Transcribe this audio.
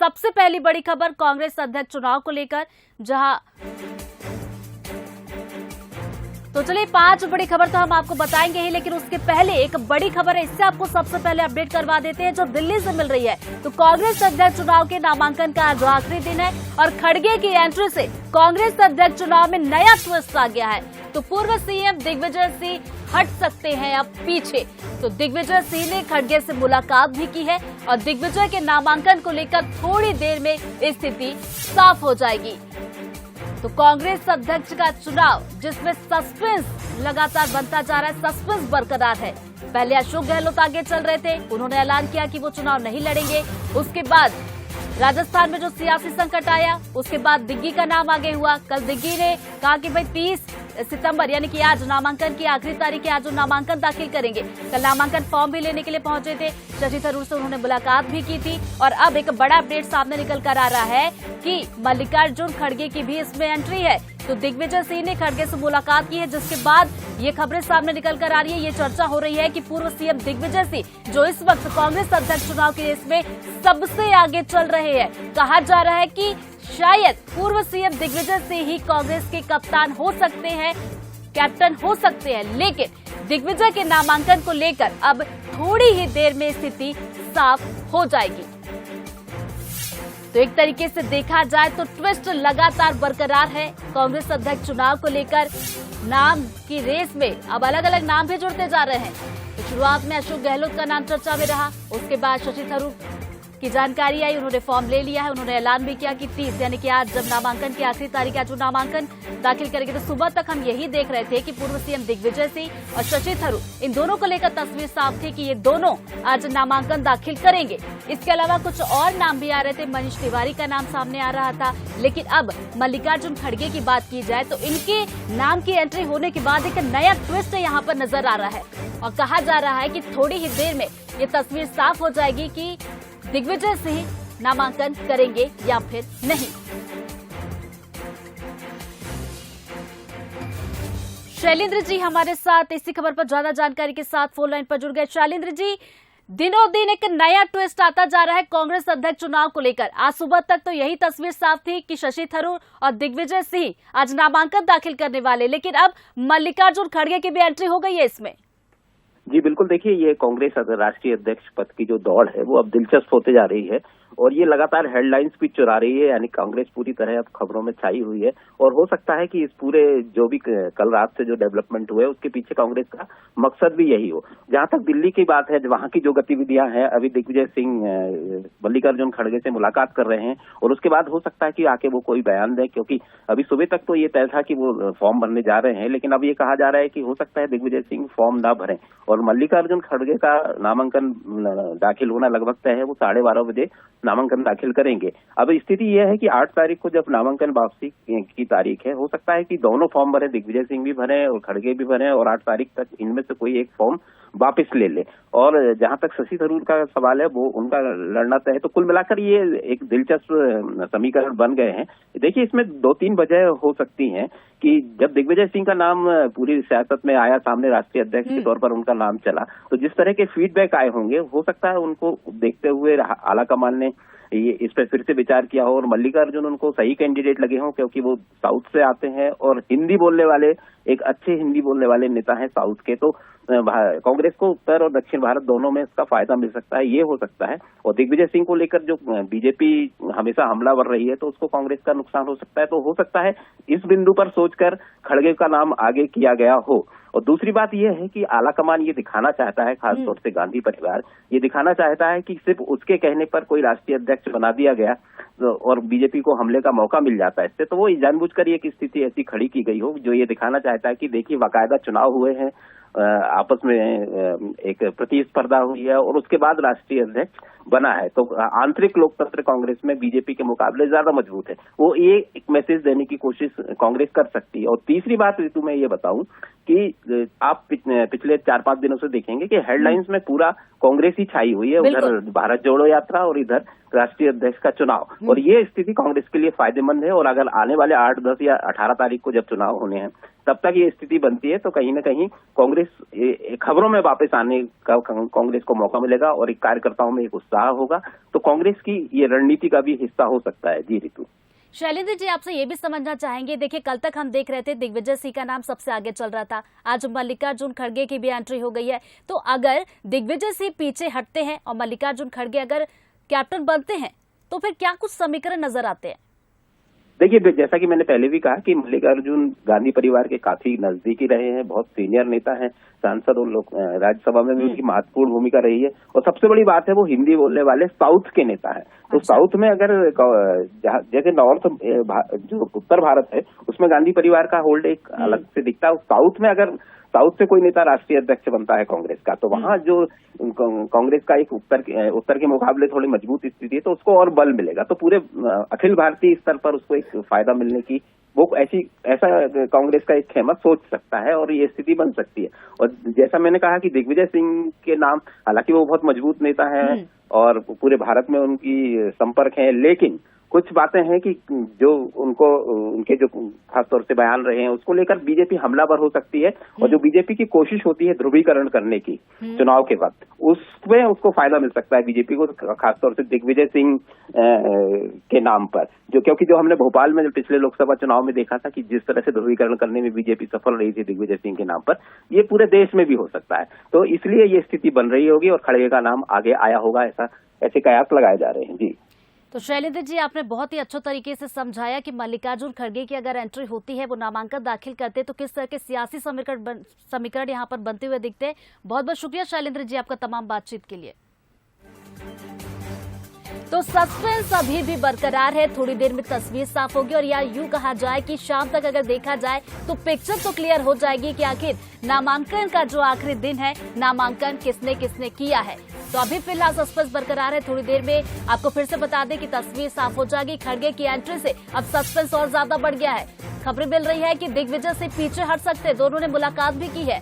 सबसे पहली बड़ी खबर कांग्रेस अध्यक्ष चुनाव को लेकर, जहां तो चलिए 5 बड़ी खबर तो हम आपको बताएंगे ही, लेकिन उसके पहले एक बड़ी खबर है, इससे आपको सबसे पहले अपडेट करवा देते हैं जो दिल्ली से मिल रही है। तो कांग्रेस अध्यक्ष चुनाव के नामांकन का आज आखिरी दिन है और खड़गे की एंट्री से कांग्रेस अध्यक्ष चुनाव में नया ट्विस्ट आ गया है। तो पूर्व सीएम दिग्विजय सिंह हट सकते हैं अब पीछे। तो दिग्विजय सिंह ने खड़गे से मुलाकात भी की है और दिग्विजय के नामांकन को लेकर थोड़ी देर में स्थिति साफ हो जाएगी। तो कांग्रेस अध्यक्ष का चुनाव जिसमें सस्पेंस लगातार बनता जा रहा है, सस्पेंस बरकरार है। पहले अशोक गहलोत आगे चल रहे थे, उन्होंने ऐलान किया कि वो चुनाव नहीं लड़ेंगे। उसके बाद राजस्थान में जो सियासी संकट आया, उसके बाद दिग्गी का नाम आगे हुआ। कल दिग्गी ने कहा कि भाई 30 सितंबर यानी कि आज नामांकन की आखिरी तारीख है, आज वो नामांकन दाखिल करेंगे। कल नामांकन फॉर्म भी लेने के लिए पहुंचे थे, शशि थरूर से उन्होंने मुलाकात भी की थी। और अब एक बड़ा अपडेट सामने निकल कर आ रहा है कि मल्लिकार्जुन खड़गे की भी इसमें एंट्री है। तो दिग्विजय सिंह ने खड़गे से मुलाकात की है, जिसके बाद ये खबरें सामने निकल कर आ रही है। ये चर्चा हो रही है कि पूर्व सीएम दिग्विजय सिंह जो इस वक्त कांग्रेस अध्यक्ष चुनाव के रेस में सबसे आगे चल रहे हैं, कहा जा रहा है कि शायद पूर्व सीएम दिग्विजय सिंह ही कांग्रेस के कप्तान हो सकते हैं, कैप्टन हो सकते हैं। लेकिन दिग्विजय के नामांकन को लेकर अब थोड़ी ही देर में स्थिति साफ हो जाएगी। तो एक तरीके से देखा जाए तो ट्विस्ट लगातार बरकरार है कांग्रेस अध्यक्ष चुनाव को लेकर। नाम की रेस में अब अलग अलग नाम भी जुड़ते जा रहे हैं। तो शुरुआत में अशोक गहलोत का नाम चर्चा में रहा, उसके बाद शशि थरूर की जानकारी आई, उन्होंने फॉर्म ले लिया है। उन्होंने ऐलान भी किया कि 30 यानी कि आज जब नामांकन की आखिरी तारीख है, जो नामांकन दाखिल करेंगे। तो सुबह तक हम यही देख रहे थे कि पूर्व सीएम दिग्विजय सिंह और शशि थरूर, इन दोनों को लेकर तस्वीर साफ थी कि ये दोनों आज नामांकन दाखिल करेंगे। इसके अलावा कुछ और नाम भी आ रहे थे, मनीष तिवारी का नाम सामने आ रहा था। लेकिन अब मल्लिकार्जुन खड़गे की बात की जाए तो इनके नाम की एंट्री होने के बाद एक नया ट्विस्ट यहाँ पर नजर आ रहा है और कहा जा रहा है कि थोड़ी ही देर में ये तस्वीर साफ हो जाएगी कि दिग्विजय सिंह नामांकन करेंगे या फिर नहीं। शैलेंद्र जी हमारे साथ इसी खबर पर ज्यादा जानकारी के साथ फोन लाइन पर जुड़ गए। शैलेंद्र जी, दिनों दिन एक नया ट्विस्ट आता जा रहा है कांग्रेस अध्यक्ष चुनाव को लेकर। आज सुबह तक तो यही तस्वीर साफ थी कि शशि थरूर और दिग्विजय सिंह आज नामांकन दाखिल करने वाले, लेकिन अब मल्लिकार्जुन खड़गे की भी एंट्री हो गई है इसमें। जी बिल्कुल, देखिए ये कांग्रेस राष्ट्रीय अध्यक्ष पद की जो दौड़ है वो अब दिलचस्प होते जा रही है और ये लगातार हेडलाइंस भी चुरा रही है। यानी कांग्रेस पूरी तरह अब खबरों में छाई हुई है और हो सकता है कि इस पूरे जो भी कल रात से जो डेवलपमेंट हुए उसके पीछे कांग्रेस का मकसद भी यही हो। जहां तक दिल्ली की बात है, वहां की जो गतिविधियां हैं, अभी दिग्विजय सिंह मल्लिकार्जुन खड़गे से मुलाकात कर रहे हैं और उसके बाद हो सकता है कि आके वो कोई बयान दें, क्योंकि अभी सुबह तक तो ये तय था कि वो फॉर्म भरने जा रहे हैं। लेकिन अब ये कहा जा रहा है कि हो सकता है दिग्विजय सिंह फॉर्म ना भरें और मल्लिकार्जुन खड़गे का नामांकन दाखिल होना लगभग तय है। वो 12:30 बजे नामांकन दाखिल करेंगे। अब स्थिति यह है कि 8 तारीख को जब नामांकन वापसी की तारीख है, हो सकता है कि दोनों फॉर्म भरे, दिग्विजय सिंह भी भरे और खड़गे भी भरे और 8 तारीख तक इनमें से कोई एक फॉर्म वापस ले ले। और जहां तक शशि थरूर का सवाल है, वो उनका लड़ना तय है। तो कुल मिलाकर ये एक दिलचस्प समीकरण बन गए हैं। देखिए इसमें 2-3 वजह हो सकती हैं कि जब दिग्विजय सिंह का नाम पूरी सियासत में आया सामने, राष्ट्रीय अध्यक्ष के तौर पर उनका नाम चला, तो जिस तरह के फीडबैक आए होंगे, हो सकता है उनको देखते हुए आलाकमान ने ये इस पर फिर से विचार किया हो और मल्लिकार्जुन उनको सही कैंडिडेट लगे हों, क्योंकि वो साउथ से आते हैं और हिंदी बोलने वाले, एक अच्छे हिंदी बोलने वाले नेता हैं साउथ के। तो कांग्रेस को उत्तर और दक्षिण भारत दोनों में इसका फायदा मिल सकता है, ये हो सकता है। और दिग्विजय सिंह को लेकर जो बीजेपी हमेशा हमलावर रही है, तो उसको कांग्रेस का नुकसान हो सकता है। तो हो सकता है इस बिंदु पर सोचकर खड़गे का नाम आगे किया गया हो। और दूसरी बात यह है कि आलाकमान ये दिखाना चाहता है, खासतौर से गांधी परिवार ये दिखाना चाहता है कि सिर्फ उसके कहने पर कोई राष्ट्रीय अध्यक्ष बना दिया गया और बीजेपी को हमले का मौका मिल जाता है इससे। तो वो जानबूझकर ये स्थिति ऐसी खड़ी की गई हो जो ये दिखाना चाहता है कि देखिए बाकायदा चुनाव हुए हैं, आपस में एक प्रतिस्पर्धा हुई है और उसके बाद राष्ट्रीय अध्यक्ष बना है। तो आंतरिक लोकतंत्र कांग्रेस में बीजेपी के मुकाबले ज्यादा मजबूत है। वो ये एक मैसेज देने की कोशिश कांग्रेस कर सकती है। और तीसरी बात ऋतु मैं ये बताऊं कि आप पिछले 4-5 दिनों से देखेंगे कि हेडलाइंस में पूरा कांग्रेस ही छाई हुई है। उधर भारत जोड़ो यात्रा और इधर राष्ट्रीय अध्यक्ष का चुनाव। और ये स्थिति कांग्रेस के लिए फायदेमंद है। और अगर आने वाले 8, 10 या 18 तारीख को जब चुनाव होने हैं तब तक ये स्थिति बनती है तो कहीं ना कहीं कांग्रेस खबरों में वापस आने का कांग्रेस को मौका मिलेगा और एक कार्यकर्ताओं में एक उत्साह होगा। तो कांग्रेस की ये रणनीति का भी हिस्सा हो सकता है। जी ऋतु। शैलेंद्र जी, आपसे ये भी समझना चाहेंगे, देखिए कल तक हम देख रहे थे दिग्विजय सिंह का नाम सबसे आगे चल रहा था, आज मल्लिकार्जुन खड़गे की भी एंट्री हो गई है। तो अगर दिग्विजय सिंह पीछे हटते हैं और मल्लिकार्जुन खड़गे अगर कैप्टन बनते हैं तो फिर क्या कुछ समीकरण नजर आते हैं? देखिए, जैसा कि मैंने पहले भी कहा कि मल्लिकार्जुन गांधी परिवार के काफी नजदीकी रहे हैं, बहुत सीनियर नेता हैं, सांसद और लोग राज्यसभा में भी उनकी महत्वपूर्ण भूमिका रही है। और सबसे बड़ी बात है वो हिंदी बोलने वाले साउथ के नेता हैं। तो साउथ में अगर जैसे नॉर्थ जो उत्तर भारत है उसमें गांधी परिवार का होल्ड एक अलग से दिखता है। साउथ में अगर साउथ से कोई नेता राष्ट्रीय अध्यक्ष बनता है कांग्रेस का तो वहां जो कांग्रेस का एक उत्तर के मुकाबले थोड़ी मजबूत स्थिति है तो उसको और बल मिलेगा। तो पूरे अखिल भारतीय स्तर पर उसको एक फायदा मिलने की वो ऐसा कांग्रेस का एक खेमा सोच सकता है और ये स्थिति बन सकती है। और जैसा मैंने कहा कि दिग्विजय सिंह के नाम, हालांकि वो बहुत मजबूत नेता हैं और पूरे भारत में उनकी संपर्क है, लेकिन कुछ बातें हैं कि जो उनके जो खासतौर से बयान रहे हैं उसको लेकर बीजेपी हमलावर हो सकती है। और जो बीजेपी की कोशिश होती है ध्रुवीकरण करने की चुनाव के वक्त, उसमें उसको फायदा मिल सकता है बीजेपी को, खासतौर से दिग्विजय सिंह के नाम पर। क्योंकि जो हमने भोपाल में पिछले लोकसभा चुनाव में देखा था कि जिस तरह से ध्रुवीकरण करने में बीजेपी सफल रही थी दिग्विजय सिंह के नाम पर, ये पूरे देश में भी हो सकता है। तो इसलिए ये स्थिति बन रही होगी और खड़गे का नाम आगे आया होगा, ऐसे कयास लगाए जा रहे हैं। जी। तो शैलेंद्र जी, आपने बहुत ही अच्छे तरीके से समझाया कि मल्लिकार्जुन खड़गे की अगर एंट्री होती है, वो नामांकन दाखिल करते तो किस तरह के सियासी समीकरण यहाँ पर बनते हुए दिखते हैं। बहुत बहुत शुक्रिया शैलेंद्र जी आपका तमाम बातचीत के लिए। तो सस्पेंस अभी भी बरकरार है, थोड़ी देर में तस्वीर साफ होगी और या यूं कहा जाए कि शाम तक अगर देखा जाए तो पिक्चर तो क्लियर हो जाएगी कि आखिर नामांकन का जो आखिरी दिन है, नामांकन किसने किसने किया है। तो अभी फिलहाल सस्पेंस बरकरार है, थोड़ी देर में आपको फिर से बता दें कि तस्वीर साफ हो जाएगी। खड़गे की एंट्री से अब सस्पेंस और ज्यादा बढ़ गया है। खबरें मिल रही है कि दिग्विजय से पीछे हट सकते, दोनों ने मुलाकात भी की है।